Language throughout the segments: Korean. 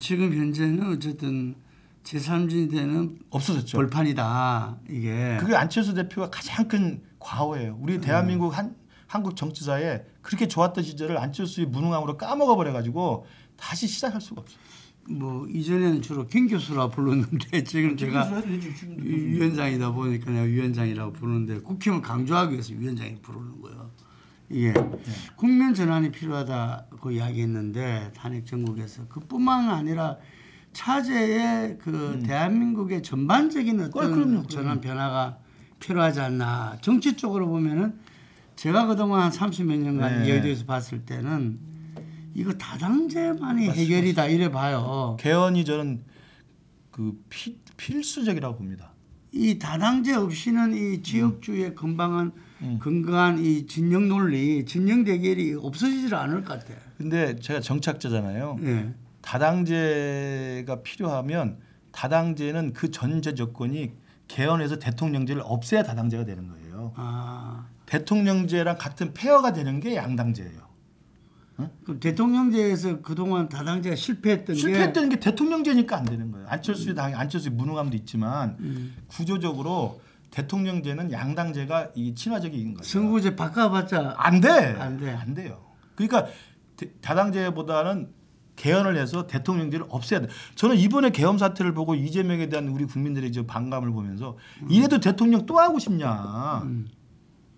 지금 현재는 어쨌든 제3지대는 없어졌죠. 벌판이다. 이게. 그게 안철수 대표가 가장 큰 과오예요. 우리 대한민국 한국 정치사에 그렇게 좋았던 시절을 안철수의 무능함으로 까먹어 버려가지고 다시 시작할 수가 없어요. 뭐 이전에는 주로 김 교수라 불렀는데 지금 제가 위원장이다 보니까 내가 위원장이라고 부르는데 국힘을 강조하기 위해서 위원장이 부르는 거예요. 이게 국면 전환이 필요하다고 이야기했는데 탄핵 정국에서 그뿐만 아니라 차제의 그 대한민국의 전반적인 어떤 전환 변화가 필요하지 않나. 정치적으로 보면은 제가 그동안 한 30몇 년간 여의도에서 봤을 때는 이거 다당제만이 해결이다 이래 봐요. 개헌이 저는 그 필수적이라고 봅니다. 이 다당제 없이는 이 지역주의의 건강한 이 진영 논리, 진영 대결이 없어지질 않을 것 같아요. 근데 제가 정착자잖아요. 네. 다당제가 필요하면 다당제는 그 전제 조건이 개헌에서 대통령제를 없애야 다당제가 되는 거예요. 대통령제랑 같은 페어가 되는 게 양당제예요. 그럼 대통령제에서 그동안 다당제가 실패했던 게 대통령제니까 안 되는 거예요. 안철수의 무능함도 있지만 구조적으로 대통령제는 양당제가 이 친화적인 거예요. 선거제 바꿔봤자 안 돼요. 그러니까 다당제보다는 개헌을 해서 대통령제를 없애야 돼. 저는 이번에 계엄 사태를 보고 이재명에 대한 우리 국민들의 반감을 보면서 이래도 대통령 또 하고 싶냐.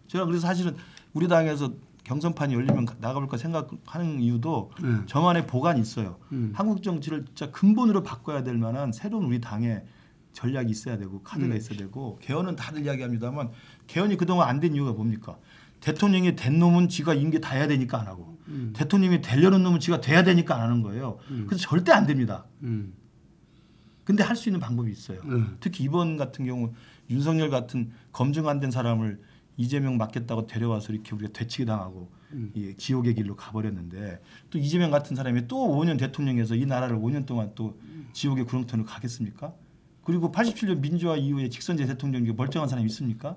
제가 그래서 사실은 우리 당에서 경선판이 열리면 나가볼까 생각하는 이유도 저만의 보관이 있어요. 한국 정치를 진짜 근본으로 바꿔야 될 만한 새로운 우리 당의 전략이 있어야 되고 카드가 있어야 되고 개헌은 다들 이야기합니다만 개헌이 그동안 안 된 이유가 뭡니까? 대통령이 된 놈은 지가 임기 다 해야 되니까 안 하고 대통령이 되려는 놈은 지가 돼야 되니까 안 하는 거예요. 그래서 절대 안 됩니다. 근데 할 수 있는 방법이 있어요. 특히 이번 같은 경우 윤석열 같은 검증 안 된 사람을 이재명 맡겠다고 데려와서 이렇게 우리가 되치기 당하고 이 지옥의 길로 가버렸는데 또 이재명 같은 사람이 또 5년 대통령에서 이 나라를 5년 동안 또 지옥의 구렁텅이로 가겠습니까? 그리고 87년 민주화 이후에 직선제 대통령 중에 멀쩡한 사람이 있습니까?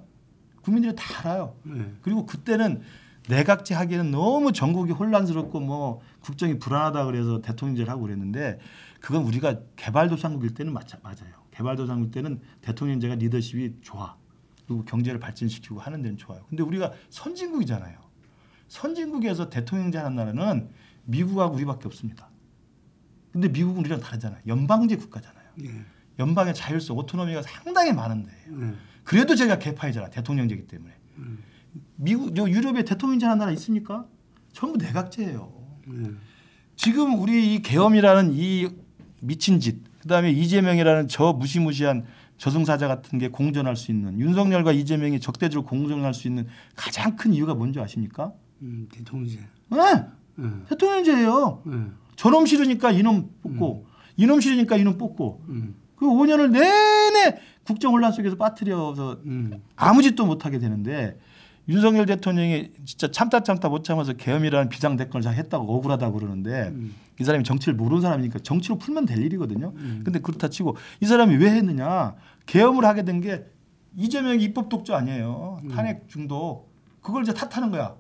국민들이 다 알아요. 그리고 그때는 내각제 하기에는 너무 전국이 혼란스럽고 뭐 국정이 불안하다 그래서 대통령제를 하고 그랬는데 그건 우리가 개발도상국일 때는 맞아요. 개발도상국일 때는 대통령제가 리더십이 좋아. 그리고 경제를 발전시키고 하는 데는 좋아요. 근데 우리가 선진국이잖아요. 선진국에서 대통령제 하는 나라는 미국하고 우리밖에 없습니다. 근데 미국은 우리랑 다르잖아요. 연방제 국가잖아요. 연방의 자율성, 오토노미가 상당히 많은데 그래도 제가 개파이잖아. 대통령제이기 때문에. 미국, 유럽에 대통령제 하는 나라 있습니까? 전부 내각제예요. 지금 우리 이 계엄이라는 이 미친 짓, 그다음에 이재명이라는 저 무시무시한 저승사자 같은 게 공존할 수 있는 윤석열과 이재명이 적대적으로 공존할 수 있는 가장 큰 이유가 뭔지 아십니까? 대통령제. 네. 대통령제예요. 저놈 싫으니까 이놈 뽑고 이놈 싫으니까 이놈 뽑고 그 5년을 내내 국정 혼란 속에서 빠뜨려서 아무 짓도 못하게 되는데 윤석열 대통령이 진짜 참다 못 참아서 계엄이라는 비상대권을 잘 했다고 억울하다고 그러는데 이 사람이 정치를 모르는 사람이니까 정치로 풀면 될 일이거든요. 근데 그렇다 치고 이 사람이 왜 했느냐. 계엄을 하게 된 게 이재명이 입법 독조 아니에요. 탄핵 중독. 그걸 이제 탓하는 거야.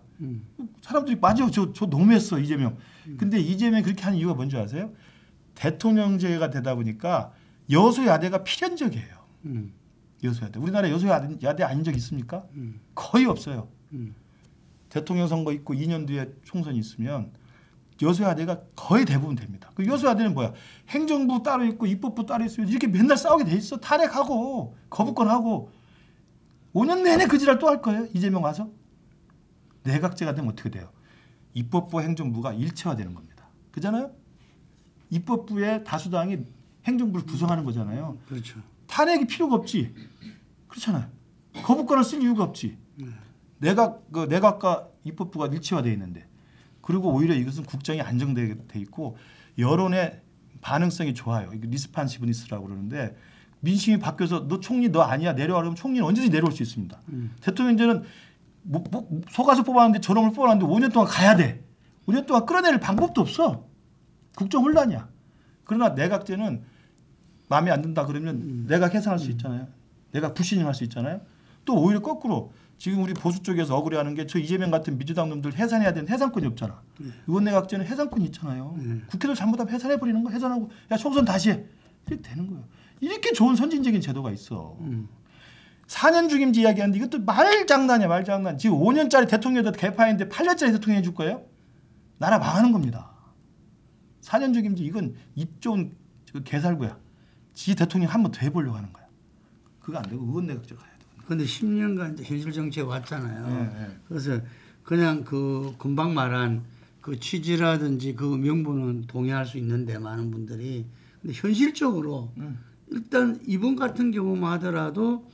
사람들이 맞아. 저 너무했어 이재명. 근데 이재명이 그렇게 하는 이유가 뭔지 아세요? 대통령제가 되다 보니까 여소야대가 필연적이에요. 여소야대. 우리나라 여소야대 아닌 적 있습니까? 거의 없어요. 대통령 선거 있고 2년 뒤에 총선이 있으면 여소야대가 거의 대부분 됩니다. 그 여소야대는 뭐야? 행정부 따로 있고 입법부 따로 있으면 이렇게 맨날 싸우게 돼 있어. 탄핵하고 거부권하고 5년 내내 그 지랄 또 할 거예요. 이재명 와서. 내각제가 되면 어떻게 돼요? 입법부 행정부가 일체화되는 겁니다. 그잖아요? 입법부의 다수당이 행정부를 구성하는 거잖아요. 그렇죠. 탄핵이 필요가 없지. 그렇잖아요. 거부권을 쓸 이유가 없지. 내각과 입법부가 일체화되어 있는데 그리고 오히려 이것은 국정이 안정되어 있고 여론의 반응성이 좋아요. 리스판시브니스라고 그러는데 민심이 바뀌어서 너 총리 너 아니야 내려와 그러면 총리는 언제든지 내려올 수 있습니다. 대통령제는 속아서 뽑았는데 저놈을 뽑았는데 5년 동안 가야 돼. 5년 동안 끌어내릴 방법도 없어. 국정 혼란이야. 그러나 내각제는 마음에 안 든다 그러면 내각 해산할 수 있잖아요. 내각 불신임할 수 있잖아요. 또 오히려 거꾸로 지금 우리 보수 쪽에서 억울해하는 게 저 이재명 같은 민주당 놈들 해산해야 되는 해산권이 없잖아. 의원내각제는 해산권이 있잖아요. 국회도 잘못하면 해산해버리는 거 해산하고 야 총선 다시 해. 이렇게 되는 거예요. 이렇게 좋은 선진적인 제도가 있어. 4년 중임제 이야기하는데 이것도 말장난이야 말장난. 지금 5년짜리 대통령도 개파인데 8년짜리 대통령 해줄 거예요? 나라 망하는 겁니다. 4년 중임제 이건 입 좋은 개살구야. 지 대통령 한 번 더 해보려고 하는 거야. 그거 안 되고 의원내각제 가야 돼. 근데 10년간 이제 현실 정치에 왔잖아요. 네. 그래서 그냥 그 금방 말한 그 취지라든지 그 명분은 동의할 수 있는데 많은 분들이 근데 현실적으로 일단 이번 같은 경우만 하더라도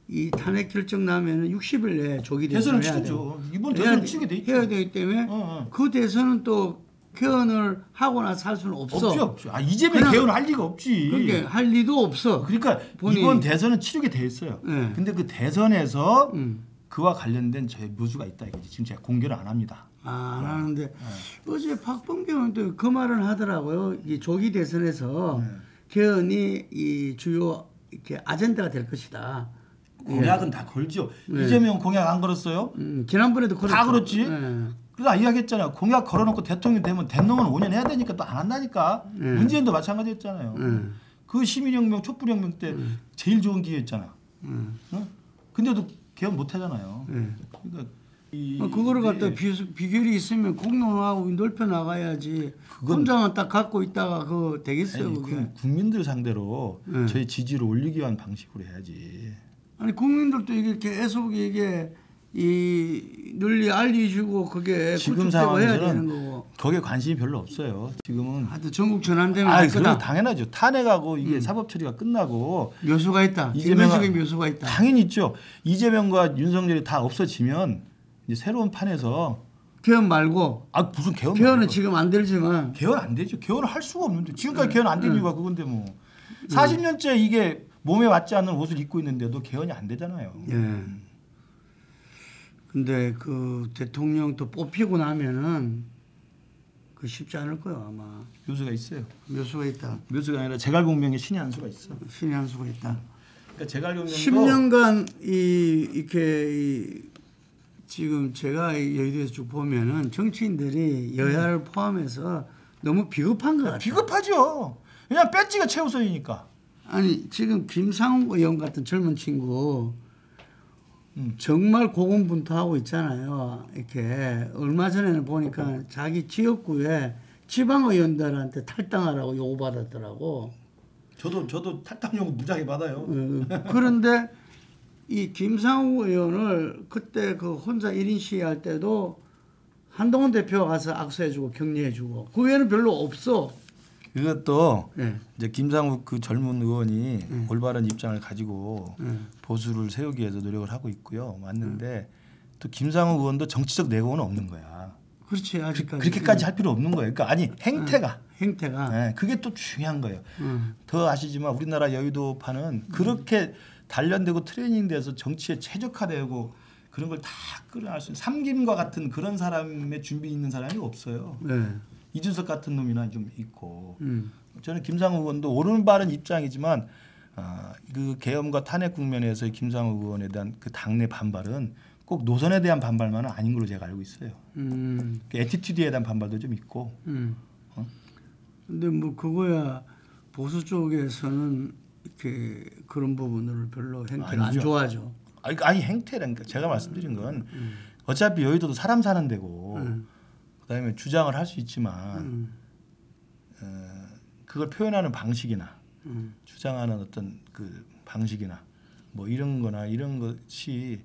이 탄핵 결정 나면은 60일 내에 조기 대선을 해야 돼요. 이번 대선은 치게 돼 있죠. 해야 되기 때문에 그 대선은 또 개헌을 하고 나서 할 수는 없어. 없죠. 아 이재명 개헌을 할 리가 없지. 그러니까 할 리도 없어. 그러니까 이번 대선은 치르게 돼 있어요. 네. 근데 그 대선에서 그와 관련된 제 묘수가 있다 이거지. 지금 제가 공개를 안 합니다. 안 하는데 어제 박범계 의원도 그 말은 하더라고요. 이 조기 대선에서 개헌이 이 주요 이렇게 아젠다가 될 것이다. 공약은 다 걸죠. 이재명 공약 안 걸었어요? 지난번에도 걸었죠. 다 걸었지. 그래서 이야기했잖아요. 공약 걸어놓고 대통령 되면 된 놈은 5년 해야 되니까 또 안 한다니까. 문재인도 마찬가지였잖아요. 그 시민혁명, 촛불혁명 때 제일 좋은 기회였잖아. 근데도 개헌 못 하잖아요. 그러니까 그거를 갖다 비결이 있으면 공론화하고 넓혀 나가야지. 혼자만 딱 갖고 있다가 그거 되겠어요. 아니, 그게. 국민들 상대로 저희 지지를 올리기 위한 방식으로 해야지. 아니 국민들도 이렇게 계속 이게 이 널리 알려주고 그게 지금 상황에서는 거기에 관심이 별로 없어요. 지금은 하여튼 전국 전환되면 할 거다. 당연하죠. 탄핵하고 이게 사법 처리가 끝나고 묘수가 있다. 이재명의 묘수가 있다. 당연히 있죠. 이재명과 윤석열이 다 없어지면 이제 새로운 판에서 개헌 말고 무슨 개헌은 지금 안 되지만 개헌 안 되죠. 개헌을 할 수가 없는데 지금까지 개헌 안 된 이유가 그건데 뭐 40년째 이게 몸에 맞지 않는 옷을 입고 있는데도 개헌이 안 되잖아요. 예. 근데 그 대통령 또 뽑히고 나면은 그 쉽지 않을 거예요 아마. 묘수가 있어요. 묘수가 있다. 묘수가 아니라 제갈공명의 신의 한 수가 있어. 신의 한 수가 있다. 그러니까 제갈공명도 10년간 이렇게 지금 제가 여의도에서 쭉 보면은 정치인들이 여야를 포함해서 너무 비겁한 것 같아요. 비겁하죠. 그냥 배지가 최우선이니까. 아니 지금 김상욱 의원 같은 젊은 친구 정말 고군분투하고 있잖아요. 이렇게 얼마 전에는 보니까 자기 지역구에 지방 의원들한테 탈당하라고 요구받았더라고. 저도 탈당 요구 무지하게 받아요. 그런데 이 김상욱 의원을 그때 그 혼자 1인 시위할 때도 한동훈 대표가 가서 악수해주고 격려해주고 그 외에는 별로 없어. 이것도 이제 김상욱 그 젊은 의원이 올바른 입장을 가지고 보수를 세우기 위해서 노력을 하고 있고요. 맞는데 또 김상욱 의원도 정치적 내공은 없는 거야. 그렇지 아직까지. 그렇게까지 할 필요 없는 거예요. 그러니까 아니 행태가. 네, 그게 또 중요한 거예요. 더 아시지만 우리나라 여의도파는 그렇게 단련되고 트레이닝돼서 정치에 최적화되고 그런 걸 다 끌어낼 수 있는 삼김과 같은 그런 사람의 준비 있는 사람이 없어요. 네. 이준석 같은 놈이나 좀 있고 저는 김상욱 의원도 오른바른 입장이지만 그 계엄과 탄핵 국면에서 김상욱 의원에 대한 그 당내 반발은 꼭 노선에 대한 반발만은 아닌 걸로 제가 알고 있어요. 그 애티튜드에 대한 반발도 좀 있고. 근데 뭐 그거야 보수 쪽에서는 이렇게 그런 부분을 별로 행태를 안 좋아하죠. 아니 행태라니까 제가 말씀드린 건 어차피 여의도도 사람 사는 데고 그다음에 주장을 할 수 있지만 그걸 표현하는 방식이나 주장하는 어떤 그 방식이나 뭐 이런 거나 이런 것이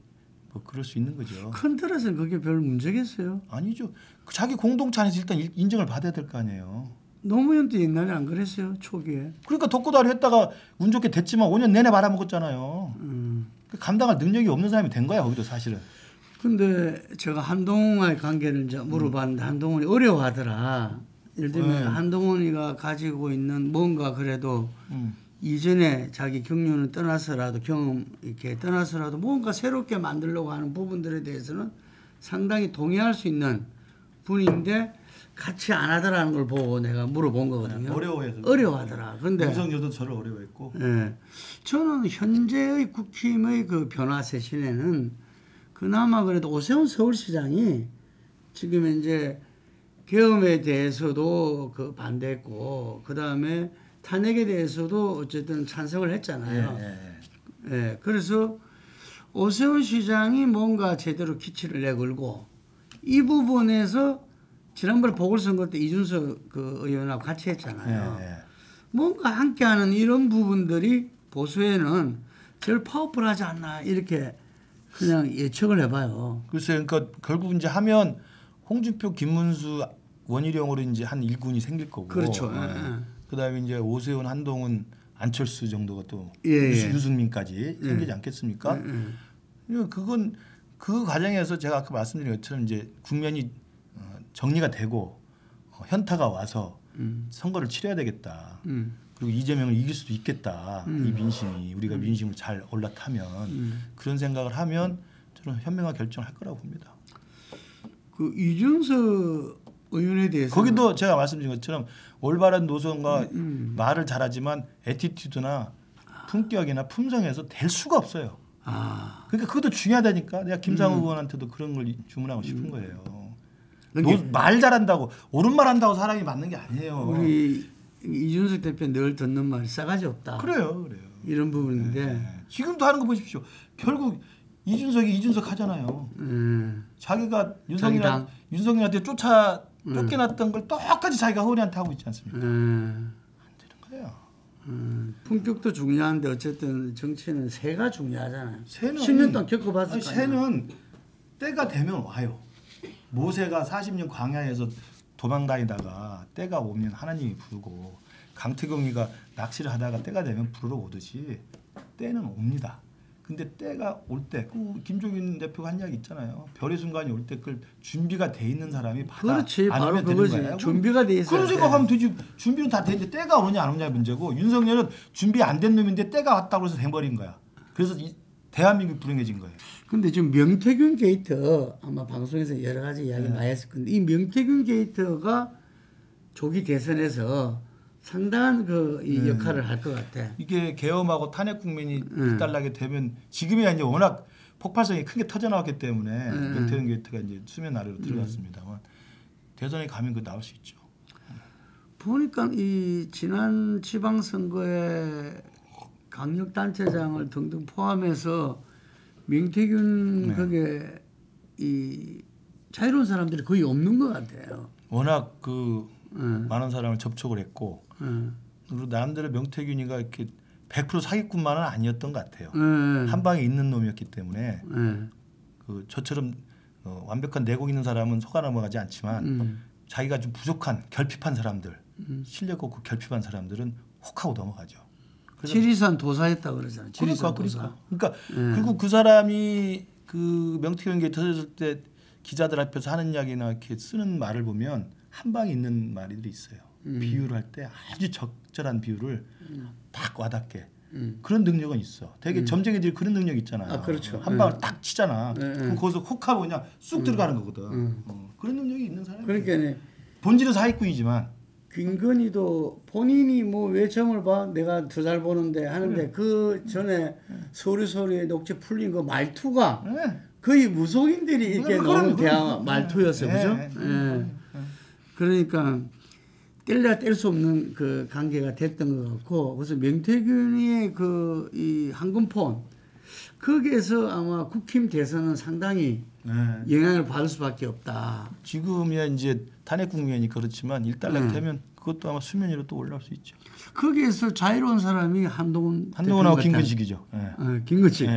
뭐 그럴 수 있는 거죠. 큰 틀에서는 그게 별 문제겠어요? 아니죠. 자기 공동체 안에서 일단 인정을 받아야 될 거 아니에요. 노무현도 옛날에 안 그랬어요 초기에. 그러니까 독고다리 했다가 운 좋게 됐지만 5년 내내 말아먹었잖아요. 감당할 능력이 없는 사람이 된 거야 거기도 사실은. 근데 제가 한동훈과의 관계를 이제 물어봤는데 한동훈이 어려워하더라. 예를 들면 한동훈이가 가지고 있는 뭔가 그래도 이전에 자기 경륜을 떠나서라도 경험 이렇게 떠나서라도 뭔가 새롭게 만들려고 하는 부분들에 대해서는 상당히 동의할 수 있는 분인데 같이 안 하더라는 걸 보고 내가 물어본 거거든요. 어려워해서. 어려워하더라. 근데 윤석열도 저를 어려워했고. 예. 저는 현재의 국힘의 그 변화 쇄신에는 그나마 그래도 오세훈 서울시장이 지금 이제 계엄에 대해서도 그 반대했고 그 다음에 탄핵에 대해서도 어쨌든 찬성을 했잖아요. 예. 그래서 오세훈 시장이 뭔가 제대로 기치를 내걸고 이 부분에서 지난번에 보궐선거 때 이준석 그 의원하고 같이 했잖아요. 뭔가 함께하는 이런 부분들이 보수에는 제일 파워풀하지 않나 이렇게 그냥 예측을 해봐요. 글쎄요. 그러니까 결국 이제 하면 홍준표, 김문수, 원희룡으로 이제 한 일군이 생길 거고. 그렇죠. 그다음에 이제 오세훈, 한동훈, 안철수 정도가 또 예. 유승민까지 생기지 않겠습니까? 그건 그 과정에서 제가 아까 말씀드린 것처럼 이제 국면이 정리가 되고 현타가 와서 선거를 치러야 되겠다. 그리고 이재명을 이길 수도 있겠다. 이 민심이 우리가 민심을 잘 올라타면 그런 생각을 하면 저는 현명한 결정을 할 거라고 봅니다. 그 이준석 의원에 대해서 거기도 제가 말씀드린 것처럼 올바른 노선과 말을 잘하지만 애티튜드나 품격이나 품성에서 될 수가 없어요. 그러니까 그것도 중요하다니까. 내가 김상우 의원한테도 그런 걸 주문하고 싶은 거예요. 말 잘한다고 옳은 말 한다고 사람이 맞는 게 아니에요. 우리 이준석 대표 늘 듣는 말 싸가지 없다. 그래요. 이런 부분인데 지금도 하는 거 보십시오. 결국 이준석이 이준석 하잖아요. 자기가 윤석열한테 쫓겨났던 걸 똑같이 자기가 허리한테 하고 있지 않습니까? 안 되는 거예요. 품격도 중요한데 어쨌든 정치는 새가 중요하잖아요. 새는 10년 동안 겪어봤을 거예요. 새는 때가 되면 와요. 모세가 40년 광야에서 도망다니다가 때가 오면 하나님이 부르고 강태경이가 낚시를 하다가 때가 되면 부르러 오듯이 때는 옵니다. 근데 때가 올 때, 김종인 대표가 한 이야기 있잖아요. 별의 순간이 올 때 그걸 준비가 돼 있는 사람이 그렇지, 안 바로 오면 되는 그거지. 거예요. 준비가 돼 있어야 그런 생각하면 되지. 준비는 다 됐는데 때가 오느냐 안 오느냐 문제고 윤석열은 준비 안 된 놈인데 때가 왔다고 해서 돼버린 거야. 그래서 대한민국이 불행해진 거예요. 근데 지금 명태균 게이트 아마 방송에서 여러 가지 이야기 많이 했을 건데 이 명태균 게이트가 조기 대선에서 상당한 그 이 역할을 할 것 같아. 이게 계엄하고 탄핵 국면이 일단락이 되면 지금이야 이제 워낙 폭발성이 크게 터져 나왔기 때문에 명태균 게이트가 이제 수면 아래로 들어갔습니다만 대선에 가면 그 나올 수 있죠. 보니까 이 지난 지방선거에 강력단체장을 등등 포함해서 명태균 그게 이 자유로운 사람들이 거의 없는 것 같아요. 워낙 그 많은 사람을 접촉을 했고 그리고 나름대로 명태균이가 이렇게 100% 사기꾼만은 아니었던 것 같아요. 한 방에 있는 놈이었기 때문에 그 저처럼 완벽한 내공 있는 사람은 속아 넘어가지 않지만 자기가 좀 부족한 결핍한 사람들 실력 없고 결핍한 사람들은 혹하고 넘어가죠. 지리산 도사했다 그러잖아요. 지리산 도사. 그러니까 그리고 그 사람이 그 명태균 게 터졌을 때 기자들 앞에서 하는 이야기나 이렇게 쓰는 말을 보면 한 방에 있는 말들이 있어요. 비유를 할 때 아주 적절한 비유를 딱 와닿게 그런 능력은 있어. 되게 점쟁이들이 그런 능력 있잖아요. 아, 그렇죠. 한 방을 딱 치잖아. 그럼 거기서 혹하고 그냥 쑥 들어가는 거거든. 그런 능력이 있는 사람이. 그러니까 본질은 사기꾼이지만. 김건희도 본인이 뭐 왜 점을 봐 내가 더 잘 보는데 하는데 그 전에 소리소리에 녹취 풀린 그 말투가 거의 무속인들이 이렇게 나오는 대화 말투였어요. 그죠? 그러니까 뗄래야 뗄 수 없는 그 관계가 됐던 것 같고 그래서 명태균의 그 이 한금폰 거기에서 아마 국힘 대선은 상당히 영향을 받을 수밖에 없다. 지금이야 이제 탄핵 국면이 그렇지만 일단락 되면 그것도 아마 수면 위로 또 올라올 수 있죠. 거기에서 자유로운 사람이 한동훈하고 김근식이죠. 김근식.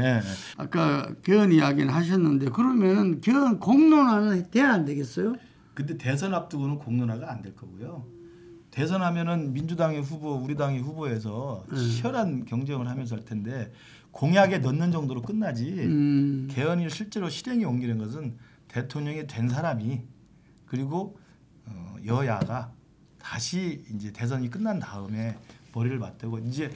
아까 개헌 이야기는 하셨는데 그러면 개헌 공론화는 돼야 안 되겠어요? 근데 대선 앞두고는 공론화가 안 될 거고요. 대선하면은 민주당의 후보, 우리 당의 후보에서 치열한 경쟁을 하면서 할 텐데 공약에 넣는 정도로 끝나지 개헌이 실제로 실행에 옮기는 것은 대통령이 된 사람이 그리고 여야가 다시 이제 대선이 끝난 다음에 머리를 맞대고 이제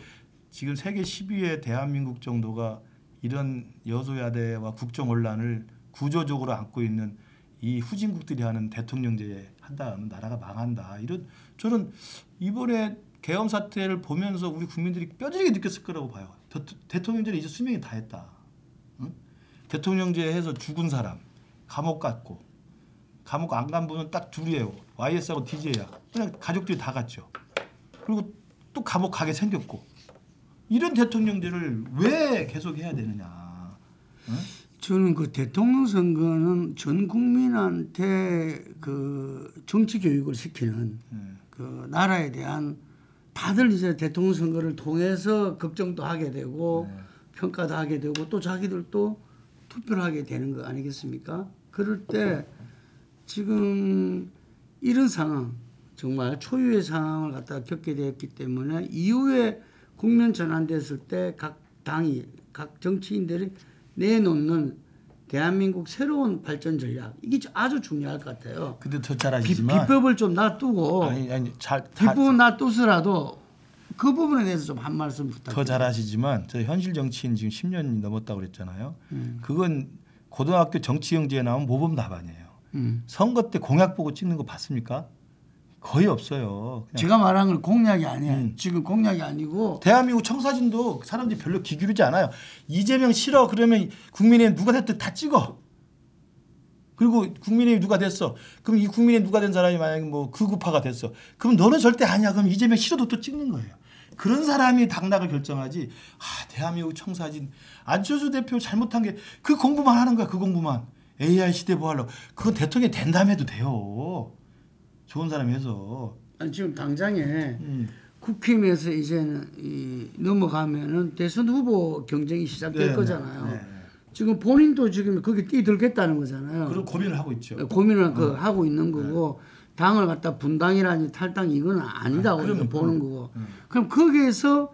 지금 세계 10위의 대한민국 정도가 이런 여소야대와 국정 혼란을 구조적으로 안고 있는 이 후진국들이 하는 대통령제 한다면 나라가 망한다. 이런 저는 이번에 계엄 사태를 보면서 우리 국민들이 뼈저리게 느꼈을 거라고 봐요. 대통령제를 이제 수명이 다 했다. 응? 대통령제 해서 죽은 사람 감옥 갔고 감옥 안 간 분은 딱 둘이에요. YS하고 DJ야. 그냥 가족들이 다 갔죠. 그리고 또 감옥 가게 생겼고 이런 대통령제를 왜 계속 해야 되느냐. 응? 저는 그 대통령 선거는 전 국민한테 그 정치 교육을 시키는 그 나라에 대한 다들 이제 대통령 선거를 통해서 걱정도 하게 되고 평가도 하게 되고 또 자기들도 투표를 하게 되는 거 아니겠습니까? 그럴 때 지금 이런 상황 정말 초유의 상황을 갖다 겪게 되었기 때문에 이후에 국면 전환됐을 때 각 당이 각 정치인들이 내놓는 대한민국 새로운 발전 전략 이게 아주 중요할 것 같아요. 근데 더 잘 아시지만 비법을 좀 놔두고 비법은 놔두더라도 그 부분에 대해서 좀 한 말씀 부탁드립니다. 더 잘 아시지만 저 현실 정치인 지금 10년이 넘었다고 그랬잖아요. 그건 고등학교 정치영재에 나온 모범 답안이에요. 선거 때 공약 보고 찍는 거 봤습니까? 거의 없어요. 제가 말한 건 공약이 아니에요. 지금 공약이 아니고 대한민국 청사진도 사람들이 별로 귀 기울이지 않아요. 이재명 싫어 그러면 국민의힘 누가 됐든 다 찍어. 그리고 국민의힘 누가 됐어. 그럼 이 국민의힘 누가 된 사람이 만약에 뭐 극우파가 됐어. 그럼 너는 절대 아니야. 그럼 이재명 싫어도 또 찍는 거예요. 그런 사람이 당락을 결정하지. 대한민국 청사진 안철수 대표 잘못한 게 그 공부만 하는 거야. 그 공부만. AI 시대 뭐 하려고. 그건 대통령이 된다면 해도 돼요. 좋은 사람이 해서. 아니, 지금 당장에 국힘에서 이제는 넘어가면은 대선 후보 경쟁이 시작될 거잖아요. 네. 지금 본인도 지금 거기 뛰들겠다는 거잖아요. 그런 고민을 하고 있죠. 고민을 하고 있는 거고 당을 갖다 분당이라니 탈당 이건 아니다고 보는 거고. 그럼 거기에서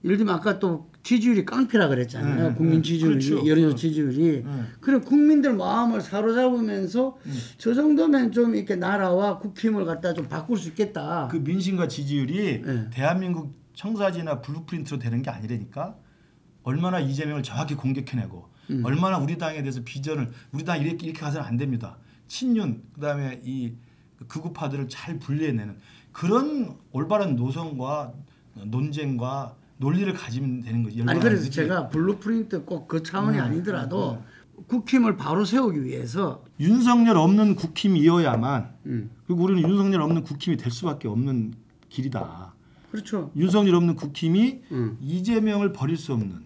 예를 들면 아까 또 지지율이 깡패라 그랬잖아요. 국민 지지율이, 그렇죠. 여론조사 지지율이. 그럼 국민들 마음을 사로잡으면서 저 정도면 좀 이렇게 나라와 국힘을 갖다 좀 바꿀 수 있겠다. 그 민심과 지지율이 대한민국 청사진이나 블루프린트로 되는 게 아니라니까. 얼마나 이재명을 정확히 공격해내고 얼마나 우리 당에 대해서 비전을 우리 당 이렇게 가서는 안 됩니다. 친윤 그다음에 이 극우파들을 잘 분리해내는 그런 올바른 노선과 논쟁과 논리를 가지면 되는 거지. 아니 그래서 제가 블루프린트 꼭 그 차원이 아니더라도 국힘을 바로 세우기 위해서 윤석열 없는 국힘이어야만 그리고 우리는 윤석열 없는 국힘이 될 수밖에 없는 길이다. 그렇죠. 윤석열 없는 국힘이 이재명을 버릴 수 없는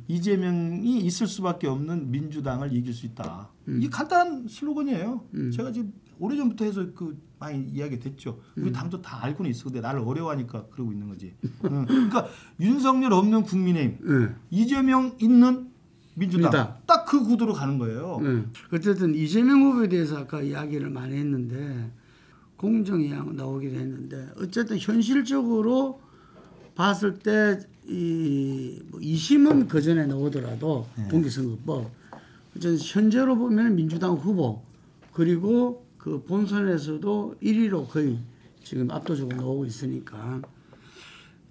이재명이 있을 수밖에 없는 민주당을 이길 수 있다. 이게 간단한 슬로건이에요. 제가 지금 오래전부터 해서 그 많이 이야기 됐죠. 우리 당도 다 알고는 있어. 근데 나를 어려워하니까 그러고 있는 거지. 그러니까 윤석열 없는 국민의힘, 이재명 있는 민주당. 딱 그 구도로 가는 거예요. 어쨌든 이재명 후보에 대해서 아까 이야기를 많이 했는데 공정이 나오기도 했는데 어쨌든 현실적으로 봤을 때 뭐 2심은 그 전에 나오더라도 공직선거법 어쨌든 현재로 보면 민주당 후보 그리고 그 본선에서도 1위로 거의 지금 압도적으로 나오고 있으니까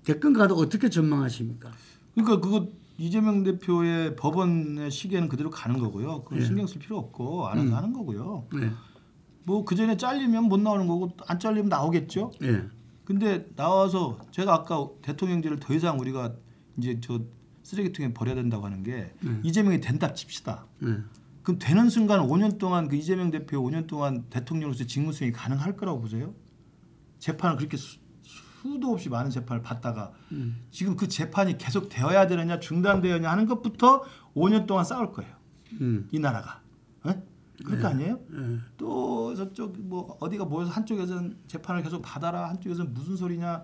대권 가도 어떻게 전망하십니까? 그러니까 그거 이재명 대표의 법원의 시계는 그대로 가는 거고요. 그건 신경 쓸 필요 없고 알아서 하는 거고요. 뭐 그 전에 잘리면 못 나오는 거고 안 잘리면 나오겠죠. 근데 나와서 제가 아까 대통령제를 더 이상 우리가 이제 저 쓰레기통에 버려야 된다고 하는 게 이재명이 된다 칩시다. 그럼 되는 순간 5년 동안 그 이재명 대표 5년 동안 대통령으로서 직무 수행이 가능할 거라고 보세요? 재판을 그렇게 수도 없이 많은 재판을 받다가 지금 그 재판이 계속 되어야 되느냐 중단되느냐 하는 것부터 5년 동안 싸울 거예요. 이 나라가. 그럴 거 아니에요? 또 저쪽 뭐 어디가 모여서 한쪽에서는 재판을 계속 받아라 한쪽에서는 무슨 소리냐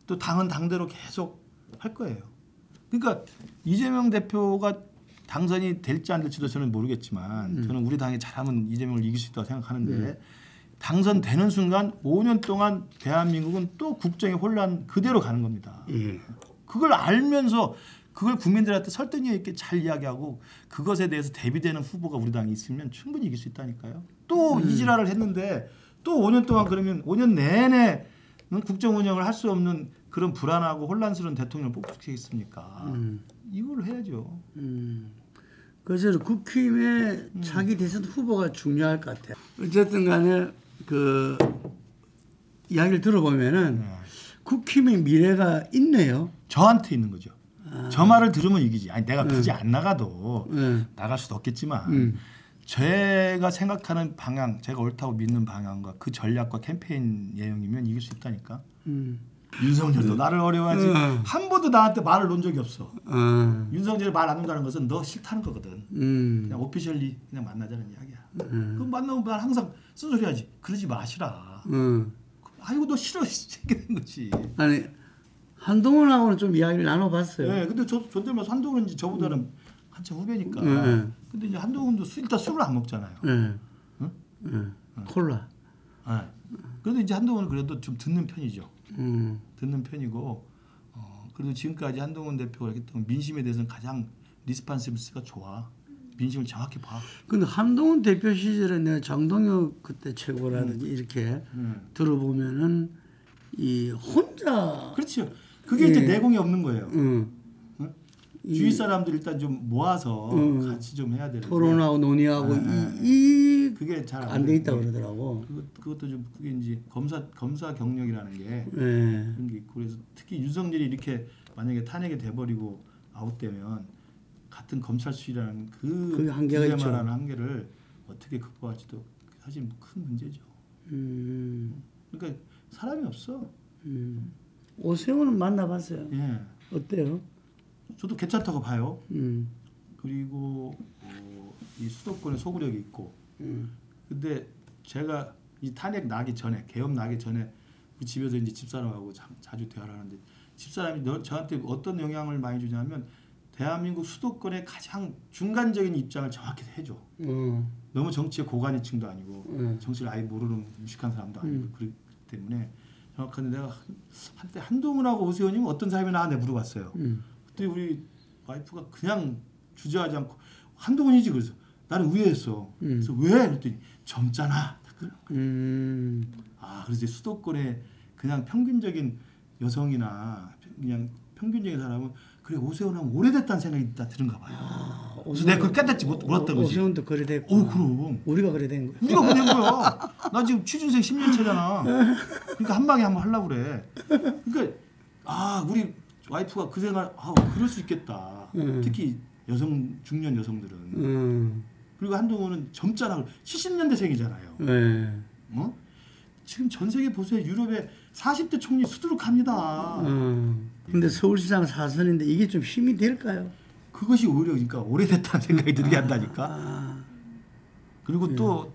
또 당은 당대로 계속 할 거예요. 그러니까 이재명 대표가 당선이 될지 안 될지도 저는 모르겠지만 저는 우리 당이 잘하면 이재명을 이길 수 있다고 생각하는데 당선되는 순간 5년 동안 대한민국은 또 국정의 혼란 그대로 가는 겁니다. 그걸 알면서 그걸 국민들한테 설득력 있게 잘 이야기하고 그것에 대해서 대비되는 후보가 우리 당에 있으면 충분히 이길 수 있다니까요. 또 이지랄을 했는데 또 5년 동안 그러면 5년 내내 국정 운영을 할 수 없는 그런 불안하고 혼란스러운 대통령을 뽑겠습니까? 이걸 해야죠. 그래서 국힘의 차기 대선 후보가 중요할 것 같아요. 어쨌든 간에 그 이야기를 들어보면은 국힘의 미래가 있네요. 저한테 있는 거죠. 저 말을 들으면 이기지. 아니 내가 굳이 안 나가도 나갈 수도 없겠지만 제가 생각하는 방향, 제가 옳다고 믿는 방향과 그 전략과 캠페인 내용이면 이길 수 있다니까. 윤석열도 나를 어려워하지. 한 번도 나한테 말을 놓은 적이 없어. 윤석열이 말 안 한다는 것은 너 싫다는 거거든. 그냥 오피셜리 그냥 만나자는 이야기야. 그럼 만나면 말 항상 쓴소리하지. 그러지 마시라. 아이고 너 싫어 이렇게 된 거지. 아니 한동훈하고는 좀 이야기를 나눠봤어요. 네, 근데 존댓말 한동훈은 이제 저보다는 한참 후배니까. 근데 이제 한동훈도 일단 술을 안 먹잖아요. 콜라. 그래도 이제 한동훈은 그래도 좀 듣는 편이죠. 듣는 편이고 그래도 지금까지 한동훈 대표가 했던 민심에 대해서는 가장 리스판시브스가 좋아. 민심을 정확히 봐. 근데 한동훈 대표 시절에 내가 장동혁 그때 최고라든지 이렇게 들어보면은 이 혼자 그렇죠. 그게 이제 내공이 없는 거예요. 주위 사람들 일단 좀 모아서 같이 좀 해야 되는데 토론하고 논의하고 이 그게 잘 안 돼 있다고 그러더라고. 그것도 좀 그게 이제 검사 경력이라는 게 그런 게 있고 그래서 특히 윤석열이 이렇게 만약에 탄핵이 돼버리고 아웃되면 같은 검찰 수위라는 그 한계가 있죠. 딜레마라는 한계를 어떻게 극복할지도 사실 큰 문제죠. 그러니까 사람이 없어. 오세훈은 만나봤어요. 예. 어때요? 저도 괜찮다고 봐요. 그리고 이 수도권에 소구력이 있고. 근데 제가 이 탄핵 나기 전에 계엄 나기 전에 우리 집에서 이제 집사람하고 자주 대화를 하는데 집사람이 저한테 어떤 영향을 많이 주냐면 대한민국 수도권의 가장 중간적인 입장을 정확히 해줘. 너무 정치의 고관위층도 아니고 정치를 아예 모르는 무식한 사람도 아니고 그렇기 때문에 정확한데 내가 한때 한동훈하고 오세훈이면 어떤 사람이나 내가 물어봤어요. 그때 우리 와이프가 그냥 주저하지 않고 한동훈이지 그래서 나는 의외였어. 그래서 왜? 그랬더니 젊잖아. 그래서 이제 수도권에 그냥 평균적인 여성이나 그냥 평균적인 사람은 그래 오세훈하면 오래됐다는 생각이 다 드는가 봐요. 그래서 내가 그걸 깨닫지 못했던 거지. 오세훈도 그래 됐고. 그럼. 우리가 그래 된 거야. 우리가 그래 된 거야. 나 지금 취준생 10년 차잖아. 그러니까 한 방에 한번 하려고 그래. 그러니까 우리 와이프가 그 생각 그럴 수 있겠다. 특히 중년 여성들은. 그리고 한동훈은 젊잖아. 70년대생이잖아요. 지금 전 세계 보세요. 유럽에 40대 총리 수두룩합니다. 근데 서울시장 4선인데 이게 좀 힘이 될까요? 그것이 오히려 그러니까 오래됐다는 생각이 들게 한다니까. 그리고 또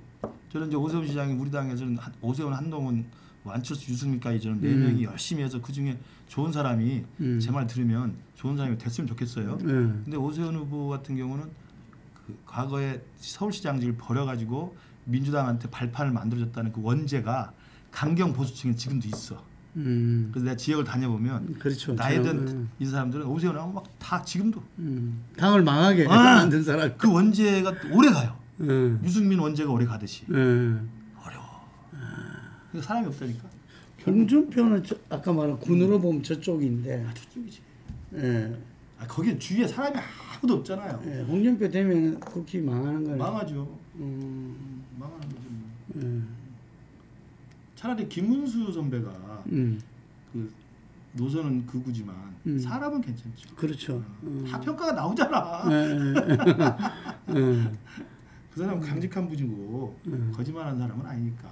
저는 이제 오세훈 시장이 우리 당에서는 오세훈, 한동훈, 안철수, 유승민까지 저는 4명이 열심히 해서 그 중에 좋은 사람이 제 말 들으면 좋은 사람이 됐으면 좋겠어요. 근데 오세훈 후보 같은 경우는 그 과거에 서울시장직을 버려가지고 민주당한테 발판을 만들어줬다는 그 원죄가 강경 보수층에 지금도 있어. 그래서 내가 지역을 다녀보면 그렇죠. 나이든 이 사람들은 오세훈하고 막 다 지금도 당을 망하게 만든 사람. 그 원죄가 오래 가요. 유승민 원죄가 오래 가듯이 어려워. 그러니까 사람이 없다니까. 홍준표는 아까 말한 군으로 보면 저쪽인데. 저쪽이지. 거기 주위에 사람이 아무도 없잖아요. 홍준표 되면 국힘 망하는 거네. 망하죠. 망하는 거죠. 뭐. 차라리 김문수 선배가 그 노선은 극우지만 사람은 괜찮죠. 그렇죠. 다 평가가 나오잖아. 그 사람은 강직한 분이고 거짓말하는 사람은 아니니까.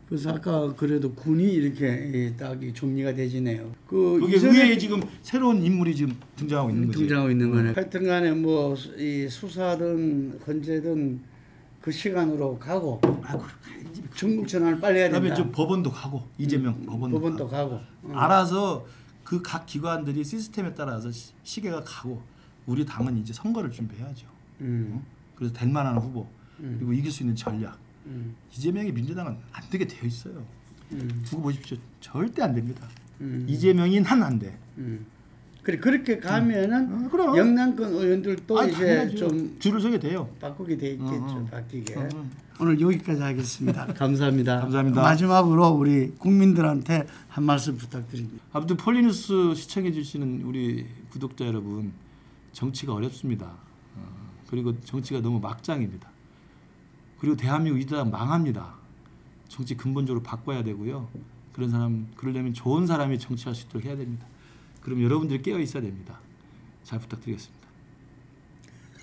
그래서 아까 그래도 군이 이렇게 딱 정리가 되지네요. 그게 의회에 지금 새로운 인물이 지금 등장하고 있는 거지. 등장하고 있는 거네. 하여튼간에 뭐 이 수사든 헌재든 그 시간으로 가고. 전국 전환을 빨리 해야 된다. 그다음에 좀 법원도 가고 이재명 법원도 가고. 알아서 그 각 기관들이 시스템에 따라서 시계가 가고 우리 당은 이제 선거를 준비해야죠. 그래서 될 만한 후보 그리고 이길 수 있는 전략. 이재명이 민주당은 안 되게 되어 있어요. 두고 보십시오. 절대 안 됩니다. 이재명이 안 돼. 그래 그렇게 가면은 영남권 의원들도 이제 좀 줄을 서게 돼요. 바꾸게 돼 있겠죠. 바뀌게. 오늘 여기까지 하겠습니다. 감사합니다. 감사합니다. 마지막으로 우리 국민들한테 한 말씀 부탁드립니다. 아무튼 폴리뉴스 시청해 주시는 우리 구독자 여러분, 정치가 어렵습니다. 그리고 정치가 너무 막장입니다. 그리고 대한민국 이러다 망합니다. 정치 근본적으로 바꿔야 되고요. 그러려면 좋은 사람이 정치할 수 있도록 해야 됩니다. 그럼 여러분들이 깨어 있어야 됩니다. 잘 부탁드리겠습니다.